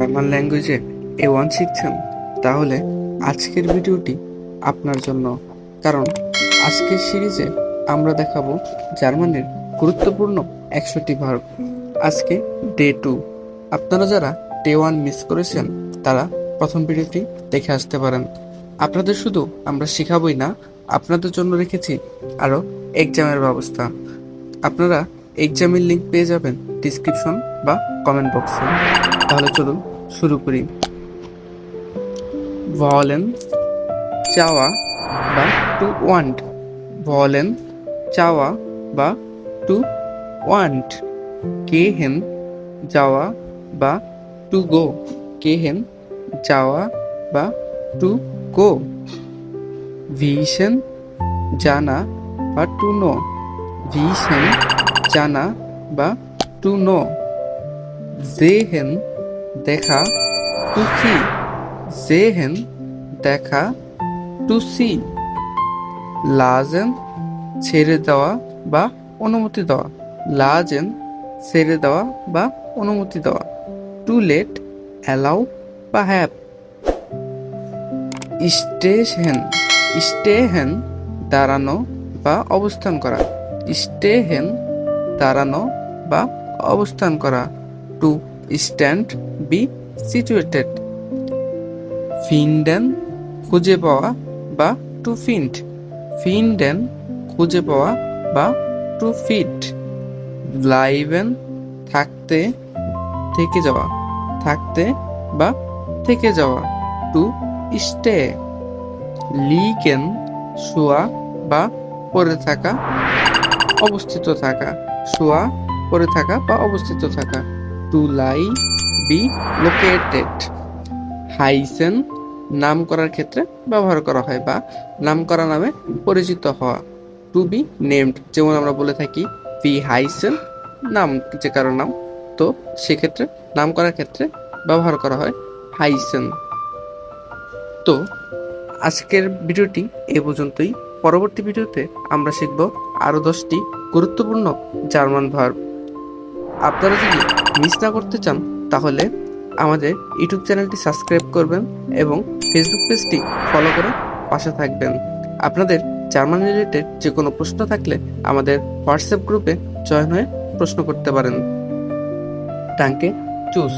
German ল্যাঙ্গুয়েজে A1 শিখছেন, তাহলে আজকের ভিডিওটি আপনার জন্য। কারণ আজকের সিরিজে আমরা দেখাবো জার্মানির গুরুত্বপূর্ণ 100টি ভার্ব। আজকে ডে 2। আপনারা যারা ডে 1 মিস করেছেন তারা প্রথম ভিডিওটি দেখে আসতে পারেন। আপনাদের শুধু আমরা শেখাবই না, আপনাদের জন্য রেখেছি আরও এক্সামের ব্যবস্থা। আপনারা এক্সামের লিঙ্ক পেয়ে যাবেন ডিসক্রিপশন বা কমেন্ট বক্সে। তাহলে চলুন শুরু করি। ভলেন চাওয়া বা টু ওয়ান্ট। ভলেন চাওয়া বা টু ওয়ান্ট। গেহেন যাওয়া বা টু গো। গেহেন যাওয়া বা টু গো। ভিশন জানা বা টু নো। ভিশন জানা বা টু নো। জেহেন দেখা, টু সি। জেহেন দেখা, টু সি। লাজেন ছেড়ে দেওয়া বা অনুমতি দেওয়া। লাজেন ছেড়ে দেওয়া বা অনুমতি দেওয়া। টু লেট অ্যালাউ বা হ্যাপ। স্টেহেন স্টেহেন দাঁড়ানো বা অবস্থান করা। স্টেহেন দাঁড়ানো বা অবস্থান করা। To stand be situated. ফিন্ডেন খুঁজে পাওয়া বা টু ফিন্ড। ফিন্ডেন খুঁজে পাওয়া বা টু ফিট। ব্লাইবেন থাকতে, থেকে যাওয়া। থাকতে বা থেকে যাওয়া। To stay. লিগেন শোয়া বা পড়ে থাকা, অবস্থিত থাকা। শোয়া, পড়ে থাকা বা অবস্থিত থাকা। To lie be located. হাইসেন নাম করার ক্ষেত্রে ব্যবহার করা হয় বা নাম করা নামে পরিচিত হওয়া। টু বি নেমড, যেমন আমরা বলে থাকি ভি হাইসেন, নাম যে কারো নাম, তো সেক্ষেত্রে নাম করার ক্ষেত্রে ব্যবহার করা হয় হাইসেন। তো আজকের ভিডিওটি এ পর্যন্তই। পরবর্তী ভিডিওতে আমরা শিখব আরও 10টি গুরুত্বপূর্ণ জার্মান ভার্ব। আপনারা যদি মিস না করতে চান তাহলে আমাদের ইউটিউব চ্যানেলটি সাবস্ক্রাইব করবেন এবং ফেসবুক পেজটি ফলো করে পাশে থাকবেন। আপনাদের জার্মান রিলেটেড যে কোনো প্রশ্ন থাকলে আমাদের হোয়াটসঅ্যাপ গ্রুপে জয়েন হয়ে প্রশ্ন করতে পারেন। টাঙ্কে চুজ।